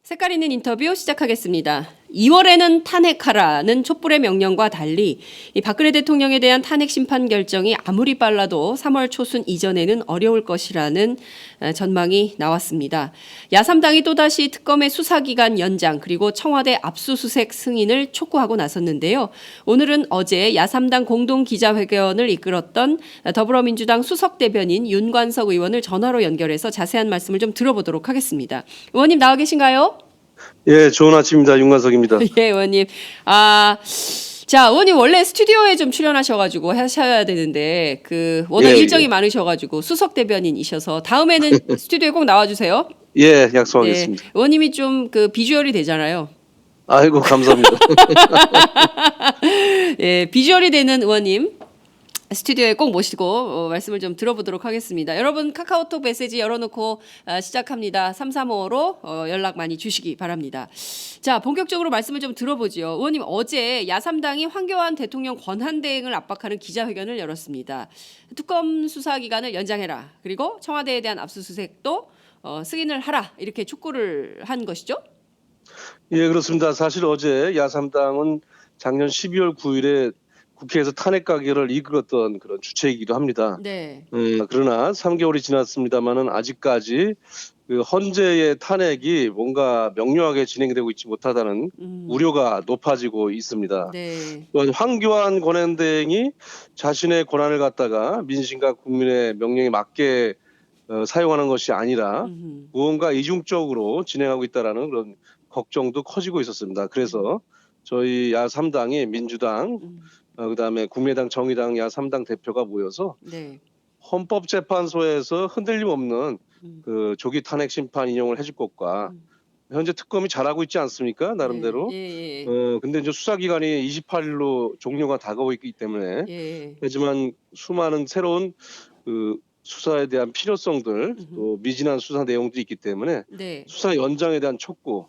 색깔 있는 인터뷰 시작하겠습니다. 2월에는 탄핵하라는 촛불의 명령과 달리 이 박근혜 대통령에 대한 탄핵 심판 결정이 아무리 빨라도 3월 초순 이전에는 어려울 것이라는 전망이 나왔습니다. 야3당이 또다시 특검의 수사기간 연장 그리고 청와대 압수수색 승인을 촉구하고 나섰는데요. 오늘은 어제 야3당 공동기자회견을 이끌었던 더불어민주당 수석대변인 윤관석 의원을 전화로 연결해서 자세한 말씀을 좀 들어보도록 하겠습니다. 의원님 나와 계신가요? 예, 좋은 아침입니다. 윤관석입니다. 예, 의원님. 자, 의원님 원래 스튜디오에 좀 출연하셔가지고 하셔야 되는데 워낙 일정이 많으셔가지고 수석 대변인이셔서 다음에는 스튜디오에 꼭 나와주세요. 예, 약속하겠습니다. 네, 의원님이 좀 비주얼이 되잖아요. 아이고, 감사합니다. 예, 비주얼이 되는 의원님. 스튜디오에 꼭 모시고 말씀을 좀 들어보도록 하겠습니다. 여러분 카카오톡 메시지 열어놓고 시작합니다. 3355로 연락 많이 주시기 바랍니다. 자, 본격적으로 말씀을 좀 들어보죠. 의원님 어제 야3당이 황교안 대통령 권한대행을 압박하는 기자회견을 열었습니다. 특검 수사 기간을 연장해라. 그리고 청와대에 대한 압수수색도 승인을 하라. 이렇게 촉구를 한 것이죠? 예, 그렇습니다. 사실 어제 야3당은 작년 12월 9일에 국회에서 탄핵 가결을 이끌었던 그런 주체이기도 합니다. 네. 그러나 3개월이 지났습니다만은 아직까지 그 헌재의 탄핵이 뭔가 명료하게 진행되고 있지 못하다는 우려가 높아지고 있습니다. 네. 또한 황교안 권한대행이 자신의 권한을 갖다가 민심과 국민의 명령에 맞게 사용하는 것이 아니라 무언가 이중적으로 진행하고 있다라는 그런 걱정도 커지고 있었습니다. 그래서 저희 야3당이 민주당, 그다음에 국민의당, 정의당, 야3당 대표가 모여서 네. 헌법재판소에서 흔들림 없는 그 조기 탄핵 심판 인용을 해줄 것과 현재 특검이 잘하고 있지 않습니까? 나름대로. 예. 근데 이제 수사 기간이 28일로 종료가 다가오고 있기 때문에 예. 하지만 수많은 새로운 그 수사에 대한 필요성들 또 미진한 수사 내용들이 있기 때문에 네. 수사 연장에 대한 촉구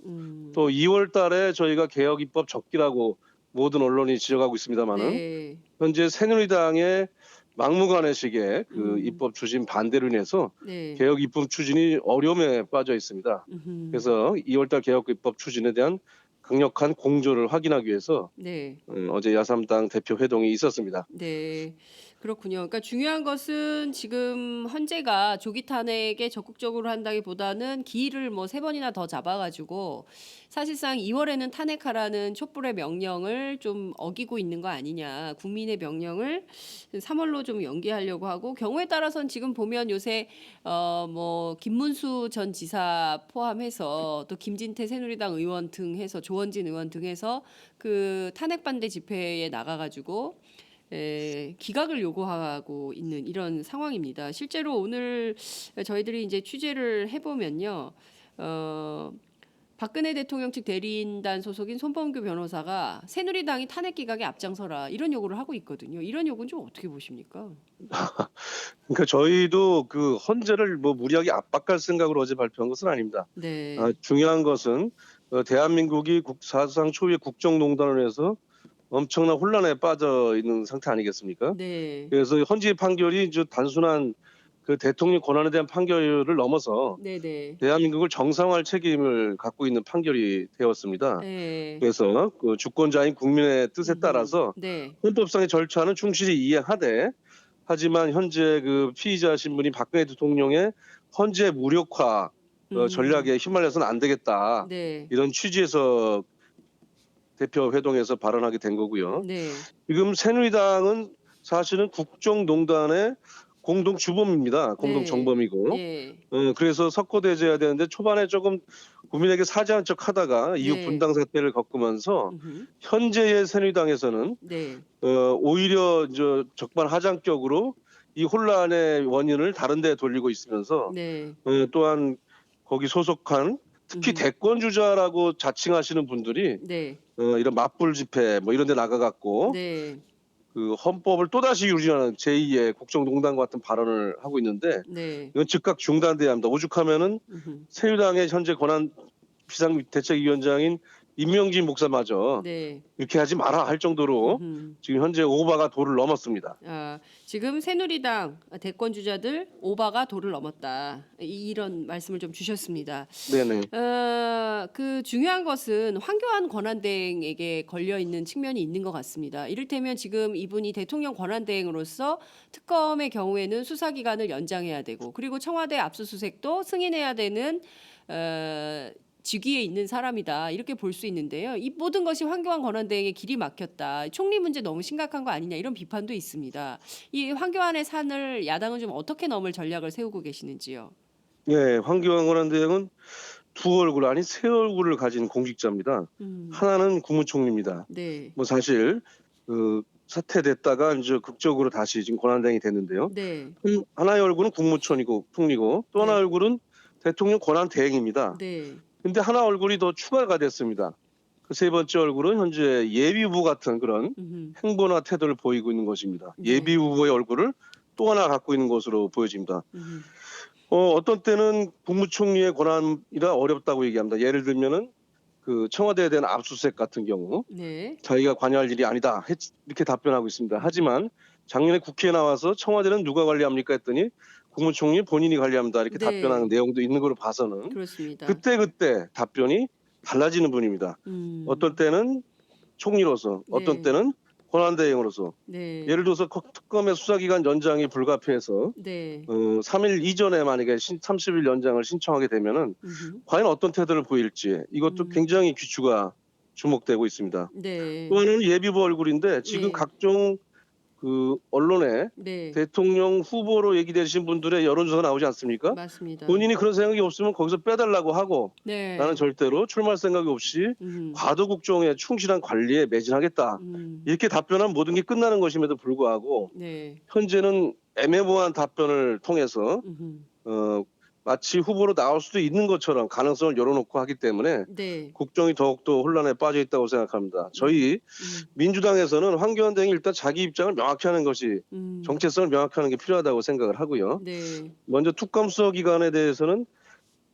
또 2월 달에 저희가 개혁 입법 적기라고 모든 언론이 지적하고 있습니다만은 네. 현재 새누리당의 막무가내식의 그 입법 추진 반대로 인해서 네. 개혁 입법 추진이 어려움에 빠져 있습니다. 그래서 2월 달 개혁 입법 추진에 대한 강력한 공조를 확인하기 위해서 네. 어제 야3당 대표 회동이 있었습니다. 네. 그렇군요. 그러니까 중요한 것은 지금 헌재가 조기 탄핵에 적극적으로 한다기보다는 기일을 뭐 3번이나 더 잡아가지고 사실상 2월에는 탄핵하라는 촛불의 명령을 좀 어기고 있는 거 아니냐. 국민의 명령을 3월로 좀 연기하려고 하고 경우에 따라서는 지금 보면 요새 뭐 김문수 전 지사 포함해서 또 김진태 새누리당 의원 등 해서 조원진 의원 등 해서 그 탄핵 반대 집회에 나가가지고 기각을 요구하고 있는 이런 상황입니다. 실제로 오늘 저희들이 이제 취재를 해보면요, 박근혜 대통령 측 대리인단 소속인 손범규 변호사가 새누리당이 탄핵 기각에 앞장서라 이런 요구를 하고 있거든요. 이런 요구는 좀 어떻게 보십니까? 그러니까 저희도 그 헌재를 뭐 무리하게 압박할 생각으로 어제 발표한 것은 아닙니다. 네. 중요한 것은 대한민국이 사상 초유의 국정농단을 해서 엄청난 혼란에 빠져 있는 상태 아니겠습니까? 네. 그래서 헌재 판결이 이제 단순한 그 대통령 권한에 대한 판결을 넘어서 네네. 대한민국을 정상화할 책임을 갖고 있는 판결이 되었습니다. 네. 그래서 그 주권자인 국민의 뜻에 따라서 네. 헌법상의 절차는 충실히 이해하되 하지만 현재 그 피의자 신분인 박근혜 대통령의 헌재 무력화 전략에 휘말려서는 안 되겠다. 네. 이런 취지에서 대표 회동에서 발언하게 된 거고요. 네. 지금 새누리당은 사실은 국정농단의 공동 주범입니다. 공동 정범이고. 예. 그래서 석고대죄해야 되는데 초반에 조금 국민에게 사죄한 척 하다가 이후 네. 분당 사태를 겪으면서 현재의 새누리당에서는 네. 오히려 적반하장격으로 이 혼란의 원인을 다른 데 돌리고 있으면서 네. 또한 거기 소속한 특히 대권 주자라고 자칭하시는 분들이 네. 이런 맞불 집회 뭐 이런 데 나가갖고 네. 그 헌법을 또다시 유린하는 제2의 국정농단 같은 발언을 하고 있는데 네. 이건 즉각 중단돼야 합니다. 오죽하면은 새누리당의 현재 권한 비상대책위원장인 임명진 목사마저 네. 이렇게 하지 마라 할 정도로 지금 현재 오바가 도를 넘었습니다. 지금 새누리당 대권 주자들 오바가 도를 넘었다. 이런 말씀을 좀 주셨습니다. 네네. 그 중요한 것은 황교안 권한대행에게 걸려 있는 측면이 있는 것 같습니다. 이를테면 지금 이분이 대통령 권한대행으로서 특검의 경우에는 수사 기간을 연장해야 되고, 그리고 청와대 압수수색도 승인해야 되는 직위에 있는 사람이다, 이렇게 볼 수 있는데요. 이 모든 것이 황교안 권한대행의 길이 막혔다, 총리 문제 너무 심각한 거 아니냐, 이런 비판도 있습니다. 이 황교안의 산을 야당은 좀 어떻게 넘을 전략을 세우고 계시는지요? 예, 황교안 권한대행은 두 얼굴 아니 세 얼굴을 가진 공직자입니다. 하나는 국무총리입니다. 네, 뭐 사실 그 사퇴됐다가 이제 극적으로 다시 지금 권한대행이 됐는데요. 네, 하나의 얼굴은 국무총리고 또 하나 네, 얼굴은 대통령 권한대행입니다. 네, 근데 하나 얼굴이 더 추가가 됐습니다. 그 세 번째 얼굴은 현재 예비후보 같은 그런 음흠, 행보나 태도를 보이고 있는 것입니다. 네, 예비후보의 얼굴을 또 하나 갖고 있는 것으로 보여집니다. 음흠, 어떤 때는 국무총리의 권한이라 어렵다고 얘기합니다. 예를 들면은 그 청와대에 대한 압수수색 같은 경우 네, 자기가 관여할 일이 아니다, 이렇게 답변하고 있습니다. 하지만 작년에 국회에 나와서 청와대는 누가 관리합니까 했더니 국무총리 본인이 관리합니다, 이렇게 답변하는 네, 내용도 있는 걸로 봐서는 그렇습니다. 그때그때 답변이 달라지는 분입니다. 어떨 때는 총리로서, 어떤 네, 때는 권한대행으로서. 네, 예를 들어서 특검의 수사기간 연장이 불가피해서 네, 3일 이전에 만약에 30일 연장을 신청하게 되면은 음흠, 과연 어떤 태도를 보일지, 이것도 음, 굉장히 귀추가 주목되고 있습니다. 또 네, 하나는 예비후 얼굴인데 지금 예, 각종 그 언론에 네, 대통령 후보로 얘기되신 분들의 여론조사 나오지 않습니까? 맞습니다. 본인이 그런 생각이 없으면 거기서 빼달라고 하고, 나는 네, 절대로 출마할 생각이 없이 음, 과도국정에 충실한 관리에 매진하겠다, 음, 이렇게 답변하면 모든 게 끝나는 것임에도 불구하고 네, 현재는 애매모호한 답변을 통해서 음흠, 어, 마치 후보로 나올 수도 있는 것처럼 가능성을 열어놓고 하기 때문에 네, 국정이 더욱더 혼란에 빠져 있다고 생각합니다. 네, 저희 민주당에서는 황교안 대행이 일단 자기 입장을 명확히 하는 것이, 음, 정체성을 명확히 하는 게 필요하다고 생각을 하고요. 네, 먼저 특검 수사 기간에 대해서는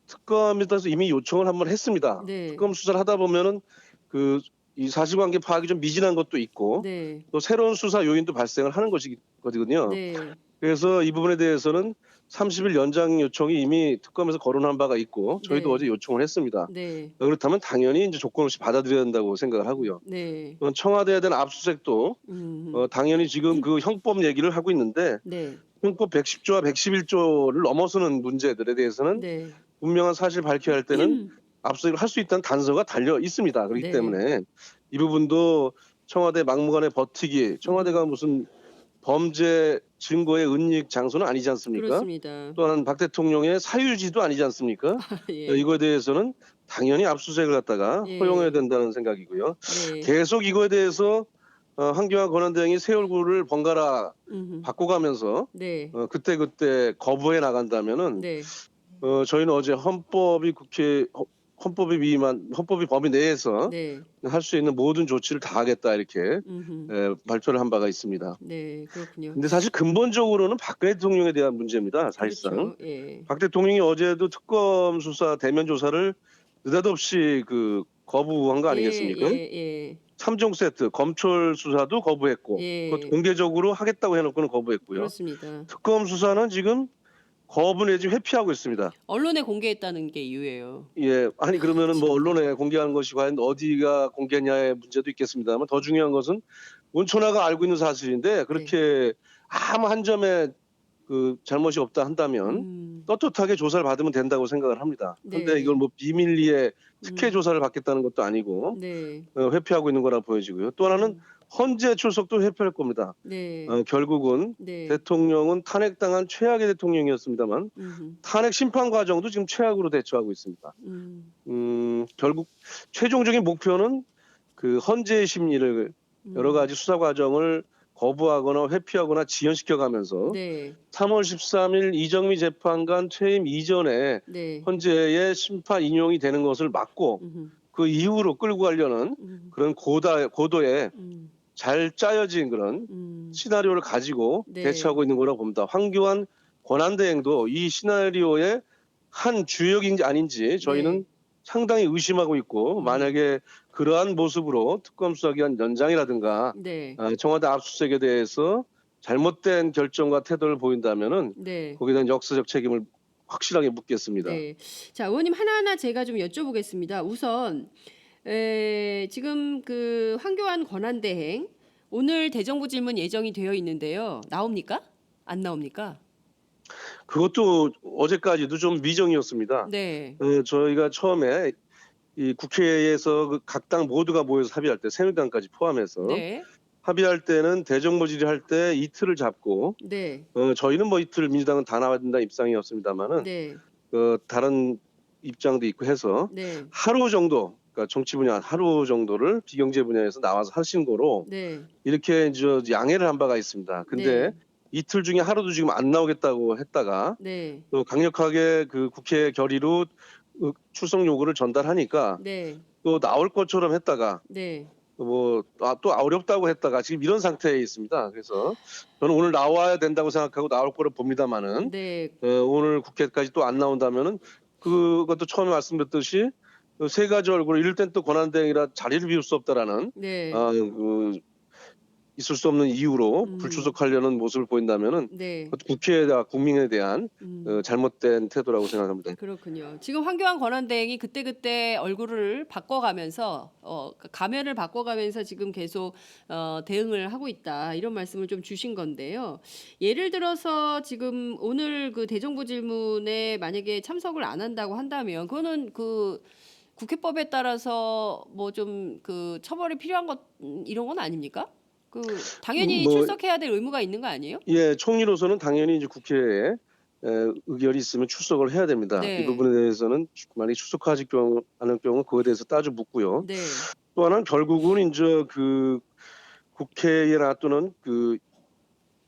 특검에 따라서 이미 요청을 한번 했습니다. 네, 특검 수사를 하다 보면은 그 이 사실관계 파악이 좀 미진한 것도 있고 네, 또 새로운 수사 요인도 발생을 하는 것이거든요. 네, 그래서 이 부분에 대해서는 30일 연장 요청이 이미 특검에서 거론한 바가 있고 저희도 네, 어제 요청을 했습니다. 네, 그렇다면 당연히 이제 조건 없이 받아들여야 된다고 생각을 하고요. 네, 청와대에 대한 압수수색도 음, 당연히 지금 그 형법 얘기를 하고 있는데 네, 형법 110조와 111조를 넘어서는 문제들에 대해서는 네, 분명한 사실 밝혀야 할 때는 압수수색을 할 수 있다는 단서가 달려 있습니다. 그렇기 네, 때문에 이 부분도 청와대 막무가내 버티기, 청와대가 음흠, 무슨 범죄 증거의 은닉 장소는 아니지 않습니까? 그렇습니다. 또한 박 대통령의 사유지도 아니지 않습니까? 예, 이거에 대해서는 당연히 압수수색을 갖다가 허용해야 예, 된다는 생각이고요. 네, 계속 이거에 대해서 황교안 권한대행이 새 얼굴을 번갈아 음흠, 바꿔가면서 네, 그때그때 거부해 나간다면은 네, 저희는 어제 헌법이 범위 내에서 네, 할 수 있는 모든 조치를 다 하겠다, 이렇게 음흠, 발표를 한 바가 있습니다. 네, 그렇군요. 근데 사실 근본적으로는 박근혜 대통령에 대한 문제입니다. 사실상 그렇죠. 예, 박 대통령이 어제도 특검 수사 대면 조사를 느닷없이 거부한 거 예, 아니겠습니까? 예, 예, 3종 세트 검찰 수사도 거부했고 그것도 예, 공개적으로 하겠다고 해놓고는 거부했고요. 그렇습니다. 특검 수사는 지금 거부 내지 회피하고 있습니다. 언론에 공개했다는 게 이유예요. 예, 아니 그러면은 뭐 참나. 언론에 공개하는 것이 과연 어디가 공개냐의 문제도 있겠습니다만, 더 중요한 것은 온천하가 알고 있는 사실인데 네, 그렇게 아무 한 점에 잘못이 없다 한다면 음, 떳떳하게 조사를 받으면 된다고 생각을 합니다. 그런데 이걸 네, 뭐 비밀리에 특혜 음, 조사를 받겠다는 것도 아니고 네, 회피하고 있는 거라 보여지고요. 또 하나는 음, 헌재 출석도 회피할 겁니다. 네, 결국은 네, 대통령은 탄핵당한 최악의 대통령이었습니다만 음흠, 탄핵 심판 과정도 지금 최악으로 대처하고 있습니다. 음, 결국 최종적인 목표는 그 헌재의 심리를, 여러 음, 가지 수사 과정을 거부하거나 회피하거나 지연시켜가면서 네, 3월 13일 이정미 재판관 퇴임 이전에 네, 헌재의 심판 인용이 되는 것을 막고 음흠, 그 이후로 끌고 가려는 음, 그런 고도의 음, 잘 짜여진 그런 음, 시나리오를 가지고 네, 대처하고 있는 거라고 봅니다. 황교안 권한대행도 이 시나리오의 한 주역인지 아닌지 네, 저희는 상당히 의심하고 있고, 음, 만약에 그러한 모습으로 특검 수사 기간 연장이라든가 네, 청와대 압수수색에 대해서 잘못된 결정과 태도를 보인다면은 네, 거기에 대한 역사적 책임을 확실하게 묻겠습니다. 네. 자, 의원님 하나하나 제가 좀 여쭤보겠습니다. 우선 지금 그 황교안 권한대행 오늘 대정부 질문 예정이 되어 있는데요. 나옵니까? 안 나옵니까? 그것도 어제까지도 좀 미정이었습니다. 네. 저희가 처음에 이 국회에서 그 각 당 모두가 모여서 합의할 때 새누리당까지 포함해서 네. 합의할 때는 대정부 질의할 때 이틀을 잡고 네. 저희는 뭐 이틀 민주당은 다 나와야 된다 입장이었습니다만은 네. 다른 입장도 있고 해서 네. 하루 정도 그러니까 정치 분야 하루 정도를 비경제 분야에서 나와서 하신 거로 네. 이렇게 이제 양해를 한 바가 있습니다. 근데 네. 이틀 중에 하루도 지금 안 나오겠다고 했다가 네. 또 강력하게 그 국회 결의로 출석 요구를 전달하니까 네. 또 나올 것처럼 했다가 네. 또 어렵다고 했다가 지금 이런 상태에 있습니다. 그래서 저는 오늘 나와야 된다고 생각하고 나올 거로 봅니다만은 네. 오늘 국회까지 또 안 나온다면은 그것도 처음에 말씀드렸듯이 세 가지 얼굴 이럴 땐 또 권한대행이라 자리를 비울 수 없다라는 네. 있을 수 없는 이유로 불출석하려는 모습을 보인다면은 네. 국회에다 국민에 대한 잘못된 태도라고 생각합니다. 그렇군요. 지금 황교안 권한대행이 그때그때 얼굴을 바꿔가면서 가면을 바꿔가면서 지금 계속 대응을 하고 있다 이런 말씀을 좀 주신 건데요. 예를 들어서 지금 오늘 그 대정부 질문에 만약에 참석을 안 한다고 한다면 그거는 그 국회법에 따라서 뭐 좀 그 처벌이 필요한 것 이런 건 아닙니까? 그 당연히 출석해야 될 의무가 있는 거 아니에요? 예, 총리로서는 당연히 이제 국회에 의결이 있으면 출석을 해야 됩니다. 네. 이 부분에 대해서는 만약 출석하지 않을 경우 그거에 대해서 따져 묻고요. 네. 또 하나는 결국은 이제 그 국회에 놔두는 그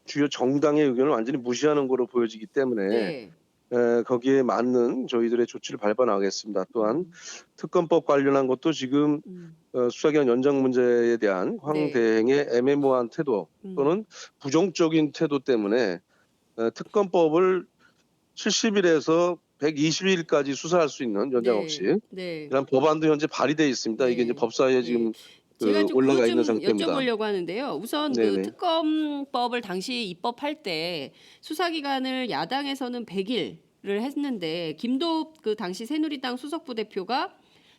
주요 정당의 의견을 완전히 무시하는 거로 보여지기 때문에 네. 거기에 맞는 저희들의 조치를 밟아 나가겠습니다. 또한 특검법 관련한 것도 지금 수사기관 연장 문제에 대한 황 네. 대행의 애매모호한 태도 또는 부정적인 태도 때문에 특검법을 70일에서 120일까지 수사할 수 있는 연장 없이 네. 이런 법안도 현재 발의되어 있습니다. 이게 이제 네. 법사위에 지금 제가 좀 올라가 그거 있는 좀 상태입니다. 여쭤보려고 하는데요. 우선 그 네네. 특검법을 당시 입법할 때 수사기간을 야당에서는 100일을 했는데 김도읍 그 당시 새누리당 수석부 대표가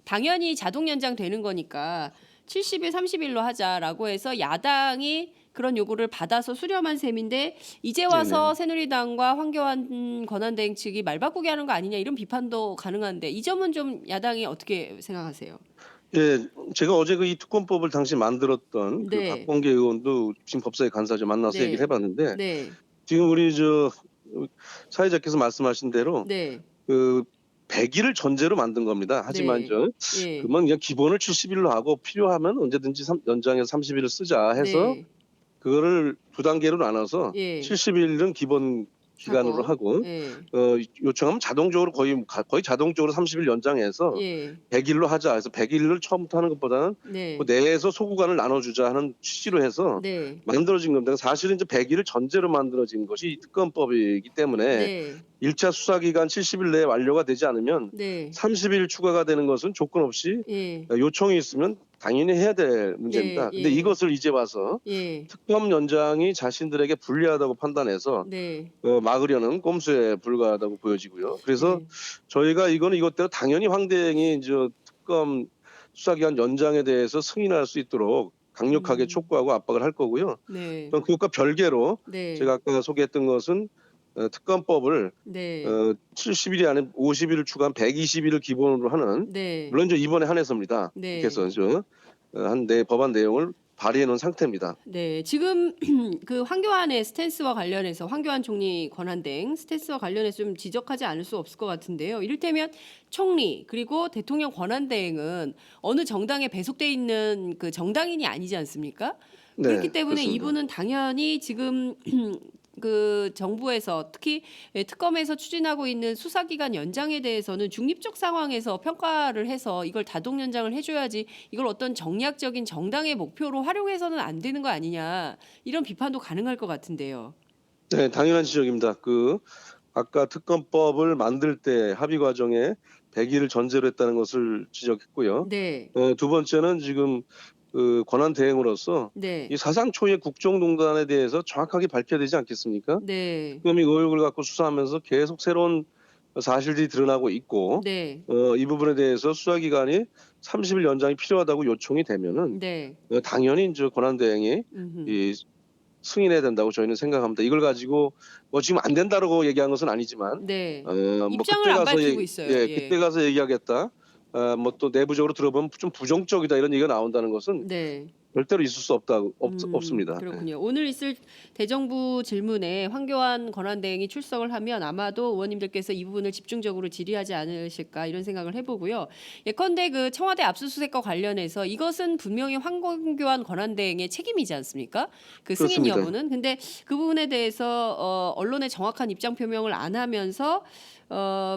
당연히 자동 연장되는 거니까 70일 30일로 하자라고 해서 야당이 그런 요구를 받아서 수렴한 셈인데 이제 와서 새누리당과 황교안 권한대행 측이 말 바꾸게 하는 거 아니냐 이런 비판도 가능한데 이 점은 좀 야당이 어떻게 생각하세요? 예, 제가 어제 그 이 특검법을 당시 만들었던 그 네. 박범계 의원도 지금 법사위 간사죠 만나서 네. 얘기를 해봤는데 네. 지금 우리 사회자께서 말씀하신 대로 네. 그 100일을 전제로 만든 겁니다. 하지만 예. 그러면 그냥 기본을 70일로 하고 필요하면 언제든지 연장해서 30일을 쓰자 해서 네. 그거를 두 단계로 나눠서 예. 70일은 기본 기간으로 하고 예. 요청하면 자동적으로 거의 자동적으로 30일 연장해서 예. 100일로 하자 해서 100일을 처음부터 하는 것보다는 네. 그 내에서 소구간을 나눠주자 하는 취지로 해서 네. 만들어진 겁니다. 사실은 이제 100일을 전제로 만들어진 것이 이 특검법이기 때문에 네. 1차 수사기간 70일 내에 완료가 되지 않으면 네. 30일 추가가 되는 것은 조건 없이 예. 요청이 있으면 당연히 해야 될 문제입니다. 네, 근데 예. 이것을 이제 와서 예. 특검 연장이 자신들에게 불리하다고 판단해서 네. 막으려는 꼼수에 불과하다고 보여지고요. 그래서 저희가 이것대로 당연히 황 대행이 이제 특검 수사기간 연장에 대해서 승인할 수 있도록 강력하게 촉구하고 압박을 할 거고요. 네. 또 그것과 별개로 네. 제가 아까 소개했던 것은 특검법을 네. 70일이 아닌 50일을 추가한 120일을 기본으로 하는 네. 물론 이번에 한해서입니다. 네. 그래서 법안 내용을 발의해 놓은 상태입니다. 네, 지금 그 황교안의 스탠스와 관련해서 황교안 총리 권한대행 스탠스와 관련해서 좀 지적하지 않을 수 없을 것 같은데요. 이를테면 총리 그리고 대통령 권한대행은 어느 정당에 배속돼 있는 그 정당인이 아니지 않습니까? 네, 그렇기 때문에 그렇습니다. 이분은 당연히 지금 그 정부에서 특히 특검에서 추진하고 있는 수사기간 연장에 대해서는 중립적 상황에서 평가를 해서 이걸 다동 연장을 해줘야지 이걸 어떤 정략적인 정당의 목표로 활용해서는 안 되는 거 아니냐 이런 비판도 가능할 것 같은데요. 네, 당연한 지적입니다. 아까 특검법을 만들 때 합의 과정에 100일을 전제로 했다는 것을 지적했고요. 네. 두 번째는 지금 권한 대행으로서 네. 이 사상 초유의 국정농단에 대해서 정확하게 밝혀야 되지 않겠습니까? 네. 특검이 의혹을 갖고 수사하면서 계속 새로운 사실들이 드러나고 있고 네. 이 부분에 대해서 수사기간이 30일 연장이 필요하다고 요청이 되면은 네. 당연히 이제 권한대행이 음흠. 이 승인해야 된다고 저희는 생각합니다. 이걸 가지고 뭐 지금 안 된다라고 얘기한 것은 아니지만 네. 뭐 입장을 그때 안 가서 밝히고 있어요. 그때 예. 가서 얘기하겠다. 뭐 또 내부적으로 들어보면 좀 부정적이다 이런 얘기가 나온다는 것은 네. 절대로 있을 수 없습니다. 예. 그렇군요. 오늘 있을 대정부 질문에 황교안 권한대행이 출석을 하면 아마도 의원님들께서 이 부분을 집중적으로 질의하지 않으실까 이런 생각을 해보고요. 예컨대 그 청와대 압수수색과 관련해서 이것은 분명히 황교안 권한대행의 책임이지 않습니까? 그 승인 그렇습니다. 여부는. 근데 그 부분에 대해서 언론에 정확한 입장 표명을 안 하면서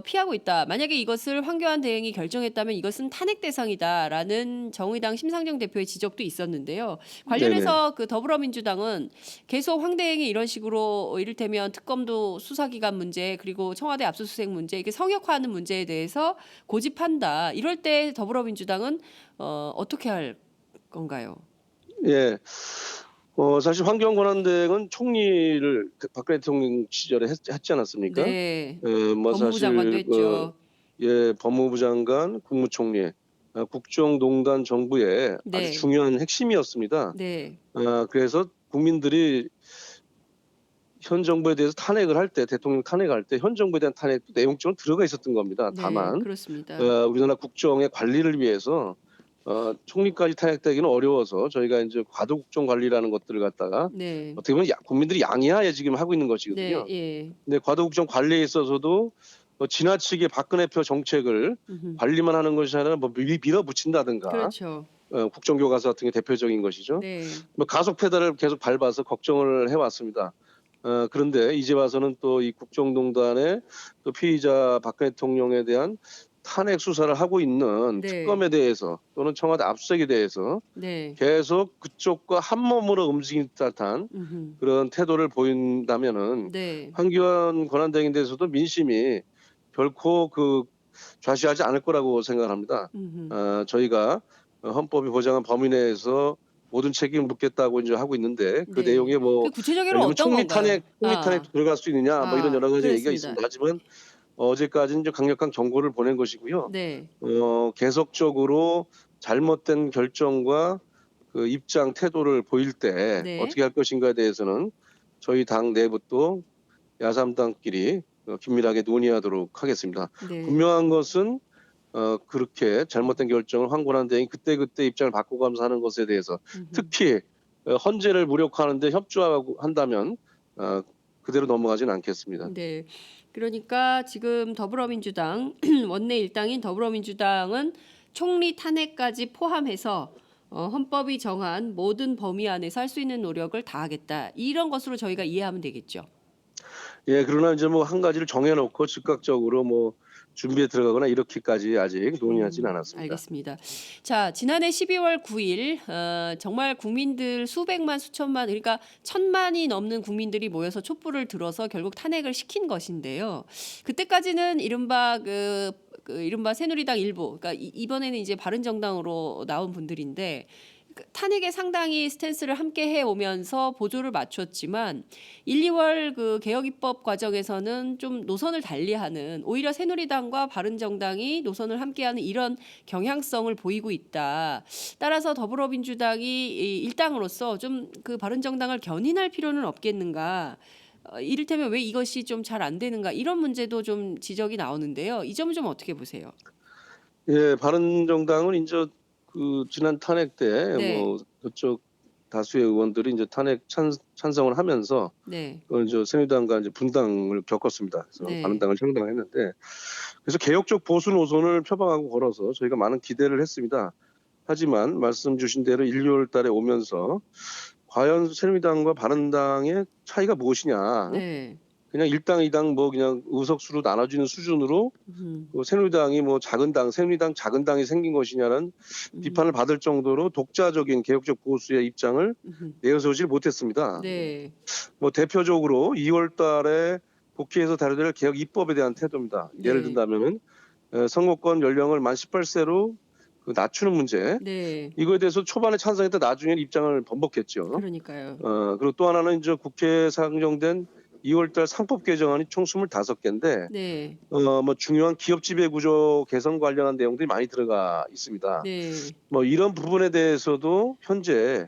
피하고 있다. 만약에 이것을 황교안 대행이 결정했다면 이것은 탄핵 대상이다라는 정의당 심상정 대표의 지적도 있었는데요. 네네. 관련해서 그 더불어민주당은 계속 황 대행이 이런 식으로 이를테면 특검도 수사기관 문제 그리고 청와대 압수수색 문제 이게 성역화하는 문제에 대해서 고집한다. 이럴 때 더불어민주당은 어떻게 할 건가요? 예. 사실 황교안 권한대행은 총리를 박근혜 대통령 시절에 했지 않았습니까? 네. 뭐 법무부 장관도 사실 했죠. 법무부 장관, 국무총리, 국정농단 정부의 아주 네. 중요한 핵심이었습니다. 네. 그래서 국민들이 현 정부에 대해서 탄핵을 할 때, 대통령 탄핵할 때 현 정부에 대한 탄핵도 내용적으로 들어가 있었던 겁니다. 네. 다만 그렇습니다. 우리나라 국정의 관리를 위해서 총리까지 탄핵되기는 어려워서 저희가 이제 과도국정 관리라는 것들을 갖다가 네. 어떻게 보면 국민들이 양해하에 지금 하고 있는 네. 것이거든요. 예. 근데 과도국정 관리에 있어서도 지나치게 박근혜표 정책을 음흠. 관리만 하는 것이 아니라 뭐 밀어붙인다든가 그렇죠. 국정교과서 같은 게 대표적인 것이죠. 네. 뭐 가속 페달을 계속 밟아서 걱정을 해왔습니다. 그런데 이제 와서는 또 이 국정농단의 또 피의자 박근혜 대통령에 대한 탄핵 수사를 하고 있는 네. 특검에 대해서 또는 청와대 압수수색에 대해서 네. 계속 그쪽과 한 몸으로 움직인 듯한 음흠. 그런 태도를 보인다면은 네. 황교안 권한대행에 대해서도 민심이 결코 좌시하지 않을 거라고 생각합니다. 음흠. 저희가 헌법이 보장한 범위 내에서 모든 책임을 묻겠다고 이제 하고 있는데 그 네. 내용에 뭐 그 예를 구체적으로 들면 어떤 총리 건가요? 탄핵도 들어갈 수 있느냐 뭐 이런 여러 가지 얘기가 그렇습니다. 있습니다. 하지만 어제까지는 좀 강력한 경고를 보낸 것이고요. 네. 계속적으로 잘못된 결정과 그 입장 태도를 보일 때 네. 어떻게 할 것인가에 대해서는 저희 당 내부 또 야삼당끼리 긴밀하게 논의하도록 하겠습니다. 네. 분명한 것은 그렇게 잘못된 결정을 황교안 대행이 그때 입장을 바꿔가면서 하는 것에 대해서 음흠. 특히 헌재를 무력화하는데 협조하고 한다면 그대로 넘어가지는 않겠습니다. 네. 그러니까 지금 더불어민주당 원내 일당인 더불어민주당은 총리 탄핵까지 포함해서 헌법이 정한 모든 범위 안에서 할 수 있는 노력을 다하겠다. 이런 것으로 저희가 이해하면 되겠죠. 예, 그러나 이제 뭐 한 가지를 정해놓고 즉각적으로 뭐 준비에 들어가거나 이렇게까지 아직 논의하지는 않았습니다. 알겠습니다. 자, 지난해 12월 9일 정말 국민들 수백만 수천만 그러니까 천만이 넘는 국민들이 모여서 촛불을 들어서 결국 탄핵을 시킨 것인데요. 그때까지는 이른바 이른바 새누리당 일부 그러니까 이번에는 이제 바른정당으로 나온 분들인데 탄핵에 상당히 스탠스를 함께 해오면서 보조를 맞췄지만 1, 2월 그 개혁 입법 과정에서는 좀 노선을 달리하는 오히려 새누리당과 바른정당이 노선을 함께하는 이런 경향성을 보이고 있다. 따라서 더불어민주당이 일당으로서 좀 그 바른정당을 견인할 필요는 없겠는가. 이를테면 왜 이것이 좀 잘 안 되는가 이런 문제도 좀 지적이 나오는데요. 이 점은 좀 어떻게 보세요? 예, 바른정당은 이제 지난 탄핵 때 네. 뭐 그쪽 다수의 의원들이 이제 탄핵 찬성을 하면서 네. 이제 새누리당과 이제 분당을 겪었습니다. 그래서 네. 바른당을 창당했는데 그래서 개혁적 보수 노선을 표방하고 걸어서 저희가 많은 기대를 했습니다. 하지만 말씀 주신 대로 1, 2월 달에 오면서 과연 새누리당과 바른당의 차이가 무엇이냐? 네. 그냥 1당, 2당 뭐 그냥 의석수로 나눠지는 수준으로 새누리당이 뭐 새누리당 작은 당이 생긴 것이냐는 비판을 받을 정도로 독자적인 개혁적 보수의 입장을 내세우지 못했습니다. 네. 뭐 대표적으로 2월 달에 국회에서 다뤄질 개혁 입법에 대한 태도입니다. 예를 네. 든다면은 선거권 연령을 만 18세로 낮추는 문제. 네. 이거에 대해서 초반에 찬성했다 나중에 입장을 번복했죠. 그러니까요. 그리고 또 하나는 이제 국회에 상정된 2월달 상법 개정안이 총 25개인데 네. 뭐 중요한 기업 지배 구조 개선 관련한 내용들이 많이 들어가 있습니다. 네. 뭐 이런 부분에 대해서도 현재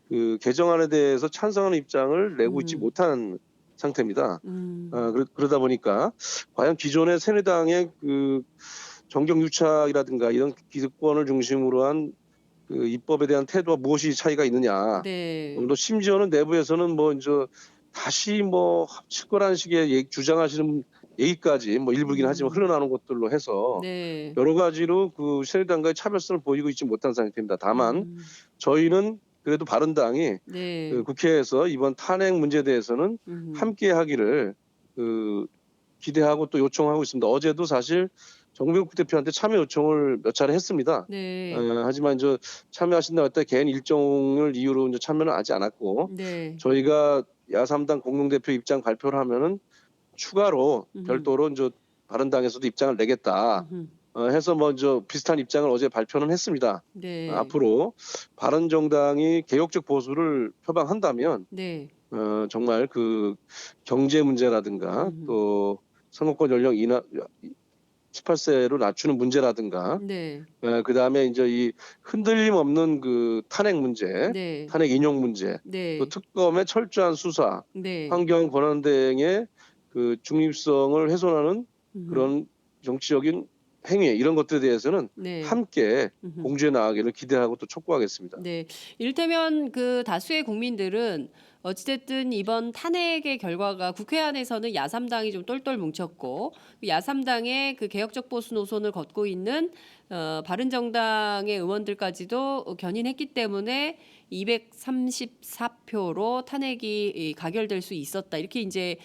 그 개정안에 대해서 찬성하는 입장을 내고 있지 못한 상태입니다. 그러다 보니까 과연 기존의 새누리당의 그 정경 유착이라든가 이런 기득권을 중심으로 한 그 입법에 대한 태도와 무엇이 차이가 있느냐. 네. 또 심지어는 내부에서는 뭐 이제 다시 뭐 합칠 거라는 식의 주장하시는 얘기까지 뭐 일부긴 하지만 흘러나오는 것들로 해서 네. 여러 가지로 그 새누리당과의 차별성을 보이고 있지 못한 상태입니다. 다만 저희는 그래도 바른당이 네. 그 국회에서 이번 탄핵 문제에 대해서는 함께 하기를 그 기대하고 또 요청하고 있습니다. 어제도 사실 정병국 대표한테 참여 요청을 몇 차례 했습니다. 네. 하지만 이제 참여하신다고 했다 개인 일정을 이유로 이제 참여는 하지 않았고 네. 저희가 야3당 공동대표 입장 발표를 하면은 추가로 별도로 이제 바른당에서도 입장을 내겠다. 해서 먼저 비슷한 입장을 어제 발표는 했습니다. 네. 앞으로 바른정당이 개혁적 보수를 표방한다면 네. 정말 그 경제 문제라든가 또 선거권 연령 인하 18세로 낮추는 문제라든가 네. 그다음에 이제 이 흔들림 없는 그 탄핵 문제, 네. 탄핵 인용 문제, 네. 또 특검의 철저한 수사, 네. 환경 권한 대행의 그 중립성을 훼손하는 그런 정치적인 행위 이런 것들에 대해서는 네. 함께 공주해 나가기를 기대하고 또 촉구하겠습니다. 네. 이를테면 그 다수의 국민들은 어찌됐든 이번 탄핵의 결과가 국회 안에서는 야3당이 좀 똘똘 뭉쳤고 야3당의 그 개혁적 보수 노선을 걷고 있는 바른정당의 의원들까지도 견인했기 때문에 234표로 탄핵이 가결될 수 있었다. 이렇게 이제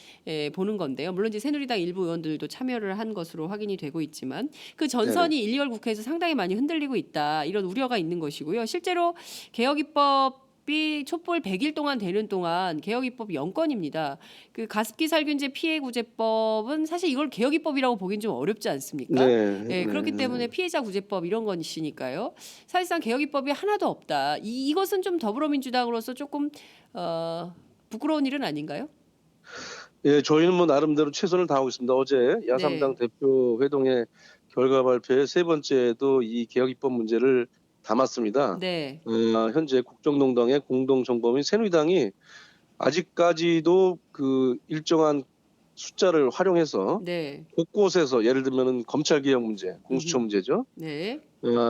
보는 건데요. 물론 이제 새누리당 일부 의원들도 참여를 한 것으로 확인이 되고 있지만 그 전선이 1, 2월 국회에서 상당히 많이 흔들리고 있다. 이런 우려가 있는 것이고요. 실제로 개혁 입법이 촛불 100일 동안 되는 동안 개혁 입법 0건입니다. 그 가습기 살균제 피해 구제법은 사실 이걸 개혁 입법이라고 보긴 좀 어렵지 않습니까? 네. 그렇기 때문에 피해자 구제법 이런 건 있으니까요. 사실상 개혁 입법이 하나도 없다. 이것은 좀 더불어민주당으로서 조금 부끄러운 일은 아닌가요? 예, 저희는 뭐 나름대로 최선을 다하고 있습니다. 어제 야3당 대표 회동의 결과 발표의 세 번째도 이 개혁 입법 문제를 담았습니다. 네. 현재 국정농단의 공동정범인 새누리당이 아직까지도 그 일정한 숫자를 활용해서 네. 곳곳에서 예를 들면은 검찰 개혁 문제, 공수처 문제죠. 네.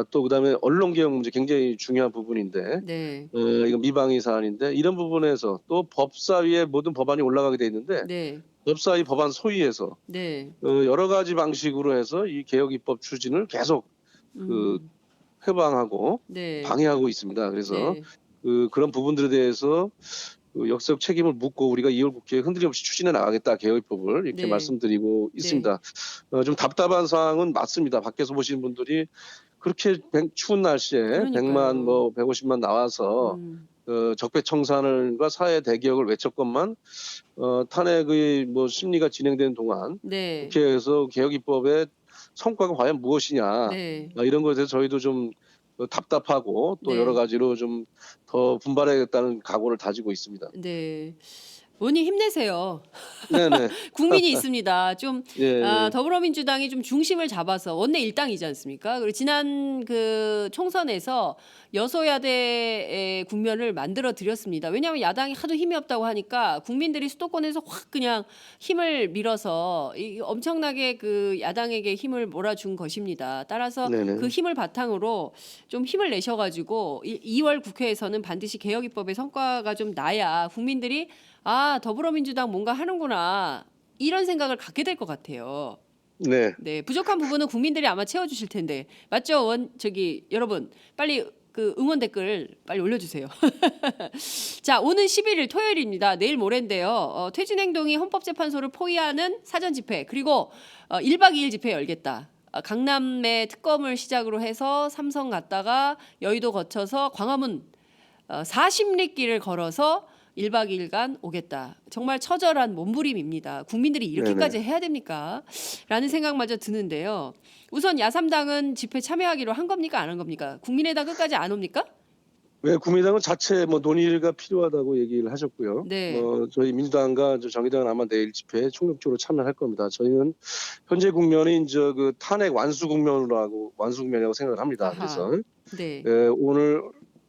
또 그다음에 언론 개혁 문제 굉장히 중요한 부분인데 네. 이건 미방위 사안인데 이런 부분에서 또 법사위에 모든 법안이 올라가게 돼 있는데 네. 법사위 법안 소위에서 네. 여러 가지 방식으로 해서 이 개혁 입법 추진을 계속 그 회방하고 네. 방해하고 있습니다. 그래서 네. 그런 부분들에 대해서 그 역사적 책임을 묻고 우리가 2월 국회에 흔들림 없이 추진해 나가겠다 개혁입법을 이렇게 네. 말씀드리고 있습니다. 좀 답답한 사항은 맞습니다. 밖에서 보시는 분들이 그렇게 추운 날씨에 그러니까요. 100만 뭐 150만 나와서 적폐청산과 사회 대개혁을 외쳤건만 탄핵의 뭐 심리가 진행되는 동안 네. 국회에서 개혁입법의 성과가 과연 무엇이냐 네. 이런 것에 대해서 저희도 좀 답답하고 또 네. 여러 가지로 좀 더 분발해야겠다는 각오를 다지고 있습니다. 네. 의원님 힘내세요. 네네. 국민이 있습니다. 좀 예. 더불어민주당이 좀 중심을 잡아서 원내 일당이지 않습니까? 그리고 지난 그 총선에서 여소야대의 국면을 만들어 드렸습니다. 왜냐하면 야당이 하도 힘이 없다고 하니까 국민들이 수도권에서 확 그냥 힘을 밀어서 엄청나게 그 야당에게 힘을 몰아준 것입니다. 따라서 네네. 그 힘을 바탕으로 좀 힘을 내셔가지고 2월 국회에서는 반드시 개혁 입법의 성과가 좀 나야 국민들이 더불어민주당 뭔가 하는구나 이런 생각을 갖게 될 것 같아요. 네. 네, 부족한 부분은 국민들이 아마 채워주실 텐데 맞죠? 여러분 빨리 그 응원 댓글 빨리 올려주세요. 자, 오는 11일 토요일입니다. 내일 모레인데요. 퇴진행동이 헌법재판소를 포위하는 사전 집회 그리고 1박 2일 집회 열겠다. 강남의 특검을 시작으로 해서 삼성 갔다가 여의도 거쳐서 광화문 40리 길을 걸어서 1박 2일간 오겠다. 정말 처절한 몸부림입니다. 국민들이 이렇게까지 해야 됩니까? 라는 생각마저 드는데요. 우선 야3당은 집회 참여하기로 한 겁니까? 안 한 겁니까? 국민의당 끝까지 안 옵니까? 왜 국민의당은 자체 뭐 논의가 필요하다고 얘기를 하셨고요. 네. 저희 민주당과 정의당은 아마 내일 집회에 총력적으로 참여할 겁니다. 저희는 현재 국면이 이제 그 탄핵 완수 국면이라고 생각을 합니다. 아하. 그래서 네. 오늘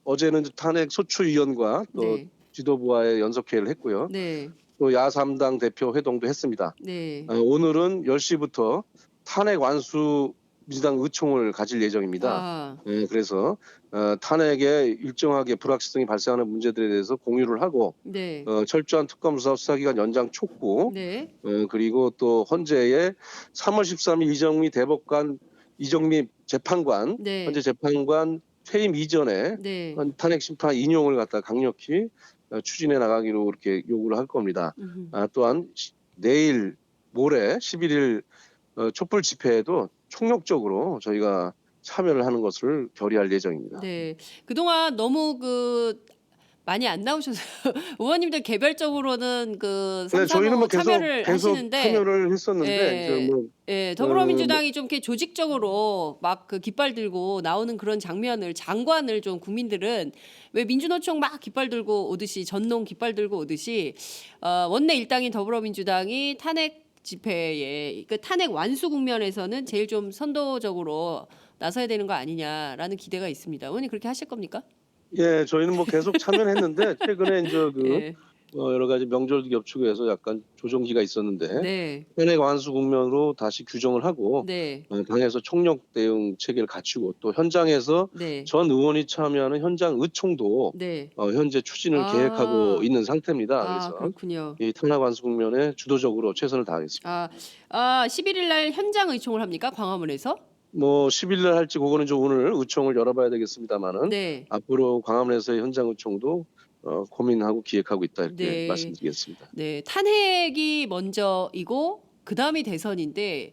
어제는 탄핵 소추위원과 또 네. 지도부와의 연석회의를 했고요. 네. 또 야3당 대표 회동도 했습니다. 네. 오늘은 10시부터 탄핵 완수 민주당 의총을 가질 예정입니다. 아. 그래서 탄핵에 일정하게 불확실성이 발생하는 문제들에 대해서 공유를 하고 네. 철저한 특검 수사기간 연장 촉구 네. 그리고 또 헌재의 3월 13일 이정미 재판관 네. 현재 재판관 퇴임 이전에 네. 탄핵 심판 인용을 갖다 강력히 추진해 나가기로 이렇게 요구를 할 겁니다. 또한 내일 모레 11일 촛불 집회에도 총력적으로 저희가 참여를 하는 것을 결의할 예정입니다. 네. 그동안 너무 많이 안 나오셔서 의원님들 개별적으로는 네, 저희는 3.3 뭐 참여를 계속 하시는데 참여를 했었는데 이제 예. 뭐 예. 더불어민주당이 좀 이렇게 조직적으로 막 깃발 들고 나오는 그런 장관을 좀 국민들은 왜 민주노총 막 깃발 들고 오듯이 전농 깃발 들고 오듯이 원내 일당인 더불어민주당이 탄핵 집회에 탄핵 완수 국면에서는 제일 좀 선도적으로 나서야 되는 거 아니냐라는 기대가 있습니다. 의원님 그렇게 하실 겁니까? 예, 저희는 뭐 계속 참여를 했는데 최근에 이제 예. 여러 가지 명절도 겹치고 해서 약간 조정기가 있었는데 네. 탄핵 완수 국면으로 다시 규정을 하고 네. 당에서 총력 대응 체계를 갖추고 또 현장에서 네. 전 의원이 참여하는 현장 의총도 네. 현재 추진을 계획하고 있는 상태입니다. 그래서 그렇군요. 이 탄핵 완수 국면에 주도적으로 최선을 다하겠습니다. 11일 날 현장 의총을 합니까? 광화문에서? 뭐 10일 날 할지 그거는 좀 오늘 의총을 열어봐야 되겠습니다만은 네. 앞으로 광화문에서의 현장 의총도 고민하고 기획하고 있다 이렇게 네. 말씀드리겠습니다. 네. 탄핵이 먼저이고 그다음이 대선인데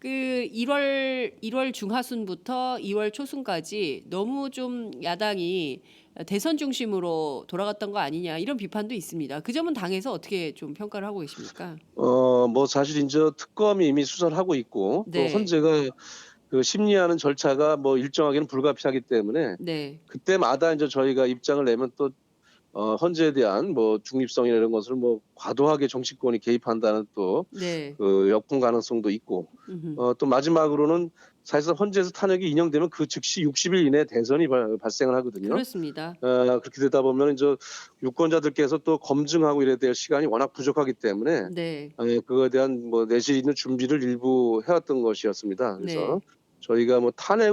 1월 중하순부터 2월 초순까지 너무 좀 야당이 대선 중심으로 돌아갔던 거 아니냐 이런 비판도 있습니다. 그 점은 당에서 어떻게 좀 평가를 하고 계십니까? 뭐 사실 이제 특검이 이미 수사를 하고 있고 또 네. 헌재가 심리하는 절차가 뭐 일정하게는 불가피하기 때문에 네. 그때마다 이제 저희가 입장을 내면 또 헌재에 대한 뭐 중립성이나 이런 것을 뭐 과도하게 정치권이 개입한다는 또 네. 역풍 가능성도 있고 또 마지막으로는 사실상 헌재에서 탄핵이 인용되면 그 즉시 60일 이내에 대선이 발생을 하거든요. 그렇습니다. 그렇게 되다 보면 이제 유권자들께서 또 검증하고 이래야 될 시간이 워낙 부족하기 때문에 네. 그거에 대한 뭐 내실 있는 준비를 일부 해왔던 것이었습니다. 그래서 네. 저희가 뭐 탄핵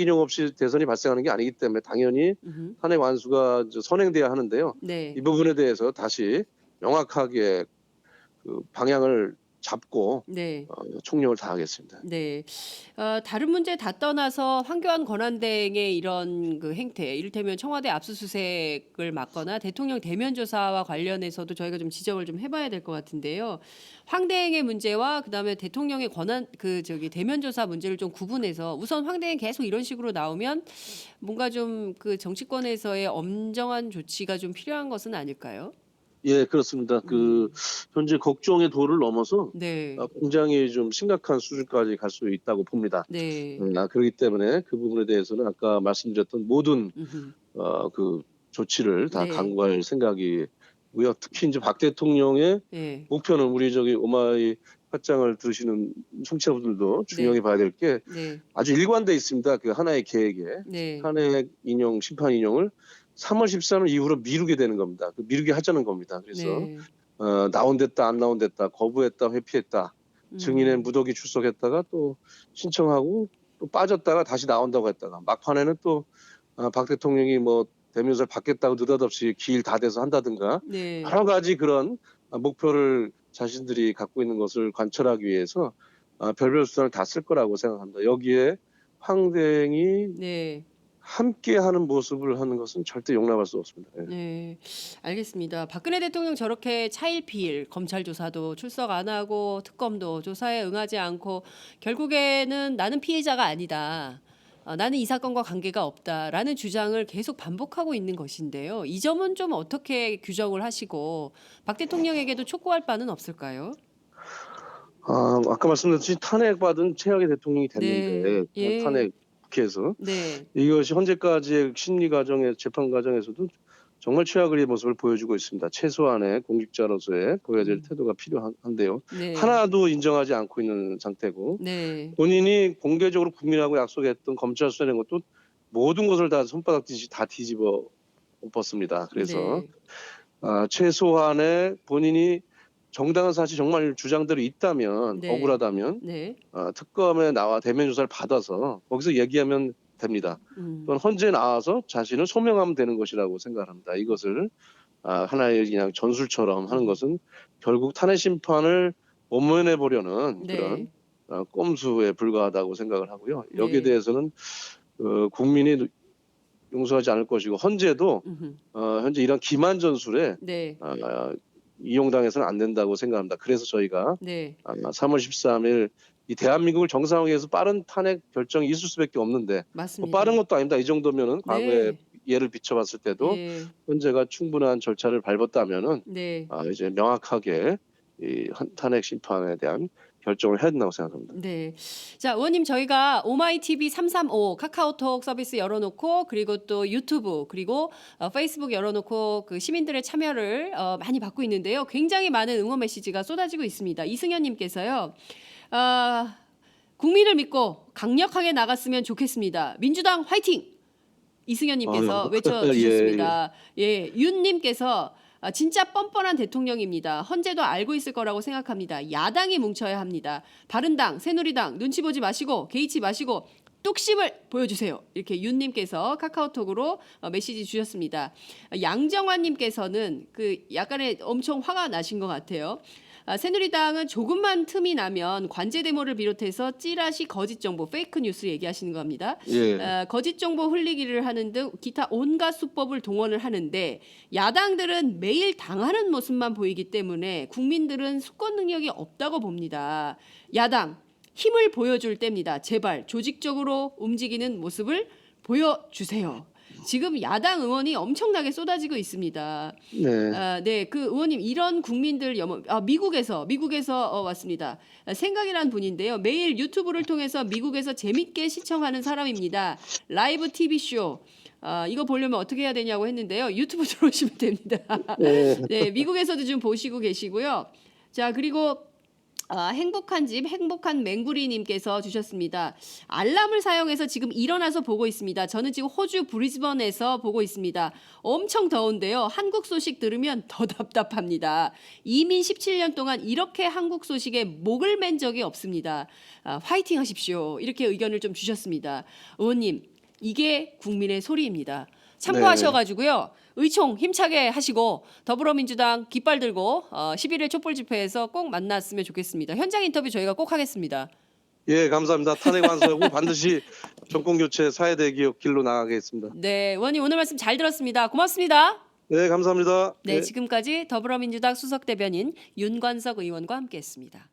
인용 없이 대선이 발생하는 게 아니기 때문에 당연히 탄핵 완수가 이제 선행돼야 하는데요. 네. 이 부분에 대해서 다시 명확하게 방향을 잡고 네. 총력을 다하겠습니다. 네. 다른 문제 다 떠나서 황교안 권한대행의 이런 행태, 이를테면 청와대 압수수색을 막거나 대통령 대면 조사와 관련해서도 저희가 좀 지적을 좀 해봐야 될 것 같은데요. 황대행의 문제와 그다음에 대통령의 권한 대면 조사 문제를 좀 구분해서 우선 황대행 계속 이런 식으로 나오면 뭔가 좀 정치권에서의 엄정한 조치가 좀 필요한 것은 아닐까요? 예, 그렇습니다. 현재 걱정의 도를 넘어서 네. 굉장히 좀 심각한 수준까지 갈 수 있다고 봅니다. 네. 그렇기 때문에 그 부분에 대해서는 아까 말씀드렸던 모든 조치를 다 네. 강구할 생각이고요. 특히 이제 박 대통령의 네. 목표는 우리 오마이 팟짱을 들으시는 청취자분들도 중요하게 봐야 될 게 네. 아주 일관돼 있습니다. 그 하나의 계획에 네. 탄핵 인용, 심판 인용을 3월 13일 이후로 미루게 되는 겁니다. 미루게 하자는 겁니다. 그래서 네. 나온댔다 안 나온댔다 거부했다 회피했다 증인의 무더기 출석했다가 또 신청하고 또 빠졌다가 다시 나온다고 했다가 막판에는 또 박 대통령이 뭐 대면서를 받겠다고 느닷없이 기일 다 돼서 한다든가 네. 여러 가지 그런 목표를 자신들이 갖고 있는 것을 관철하기 위해서 별별 수단을 다 쓸 거라고 생각합니다. 여기에 황대행이 네. 함께하는 모습을 하는 것은 절대 용납할 수 없습니다. 예. 네, 알겠습니다. 박근혜 대통령 저렇게 차일피일 검찰 조사도 출석 안 하고 특검도 조사에 응하지 않고 결국에는 나는 피해자가 아니다. 나는 이 사건과 관계가 없다라는 주장을 계속 반복하고 있는 것인데요. 이 점은 좀 어떻게 규정을 하시고 박 대통령에게도 촉구할 바는 없을까요? 아까 말씀드렸듯이 탄핵받은 최악의 대통령이 됐는데 네, 예, 탄핵 국회에서 네. 이것이 현재까지의 심리 과정에 재판 과정에서도 정말 최악의 모습을 보여주고 있습니다. 최소한의 공직자로서의 보여야 될 태도가 필요한데요. 네. 하나도 인정하지 않고 있는 상태고 네. 본인이 공개적으로 국민하고 약속했던 검찰 수사된 것도 모든 것을 다 손바닥 뒤집어 다 뒤집어 엎었습니다. 그래서 네. 최소한의 본인이 정당한 사실 정말 주장대로 있다면 네. 억울하다면 네. 특검에 나와 대면 조사를 받아서 거기서 얘기하면 됩니다. 또는 헌재에 나와서 자신을 소명하면 되는 것이라고 생각합니다. 이것을 하나의 그냥 전술처럼 하는 것은 결국 탄핵 심판을 원만해 보려는 네. 그런 꼼수에 불과하다고 생각을 하고요. 여기에 네. 대해서는 국민이 용서하지 않을 것이고 헌재도 현재 이런 기만 전술에 네. 이용당해서는 안 된다고 생각합니다. 그래서 저희가 네. 3월 13일 이 대한민국을 정상화해서 빠른 탄핵 결정이 있을 수밖에 없는데 뭐 맞습니다. 빠른 것도 아닙니다. 이 정도면은 과거에 네. 예를 비춰봤을 때도 예. 헌재가 충분한 절차를 밟았다면은 네. 이제 명확하게 이 탄핵 심판에 대한 결정을 해야 된다고 생각합니다. 네. 자, 의원님 저희가 오마이TV 335 카카오톡 서비스 열어놓고 그리고 또 유튜브 그리고 페이스북 열어놓고 그 시민들의 참여를 많이 받고 있는데요. 굉장히 많은 응원 메시지가 쏟아지고 있습니다. 이승현님께서요. 국민을 믿고 강력하게 나갔으면 좋겠습니다. 민주당 화이팅! 이승현님께서 외쳐주셨습니다. 예, 윤님께서 진짜 뻔뻔한 대통령입니다. 헌재도 알고 있을 거라고 생각합니다. 야당이 뭉쳐야 합니다. 바른당, 새누리당 눈치 보지 마시고 개의치 마시고 뚝심을 보여주세요. 이렇게 윤님께서 카카오톡으로 메시지 주셨습니다. 양정환님께서는 그 약간의 엄청 화가 나신 것 같아요. 새누리당은 조금만 틈이 나면 관제 데모를 비롯해서 찌라시 거짓 정보, 페이크 뉴스 얘기하시는 겁니다. 예. 거짓 정보 흘리기를 하는 등 기타 온갖 수법을 동원을 하는데 야당들은 매일 당하는 모습만 보이기 때문에 국민들은 수권 능력이 없다고 봅니다. 야당 힘을 보여줄 때입니다. 제발 조직적으로 움직이는 모습을 보여주세요. 지금 야당 의원이 엄청나게 쏟아지고 있습니다. 네. 네, 그 의원님 이런 국민들 미국에서 왔습니다. 생각이란 분인데요. 매일 유튜브를 통해서 미국에서 재밌게 시청하는 사람입니다. 라이브 TV 쇼. 이거 보려면 어떻게 해야 되냐고 했는데요. 유튜브 들어오시면 됩니다. 네, 미국에서도 좀 보시고 계시고요. 자, 그리고 행복한 집 행복한 맹구리님께서 주셨습니다. 알람을 사용해서 지금 일어나서 보고 있습니다. 저는 지금 호주 브리즈번에서 보고 있습니다. 엄청 더운데요. 한국 소식 들으면 더 답답합니다. 이민 17년 동안 이렇게 한국 소식에 목을 맨 적이 없습니다. 화이팅 하십시오. 이렇게 의견을 좀 주셨습니다. 의원님 이게 국민의 소리입니다. 참고하셔가지고요. 의총 힘차게 하시고 더불어민주당 깃발 들고 11일 촛불 집회에서 꼭 만났으면 좋겠습니다. 현장 인터뷰 저희가 꼭 하겠습니다. 예, 감사합니다. 탄핵 완수하고 반드시 정권 교체 사회대기업 길로 나가겠습니다. 네, 의원님 오늘 말씀 잘 들었습니다. 고맙습니다. 네, 감사합니다. 네, 지금까지 더불어민주당 수석대변인 윤관석 의원과 함께했습니다.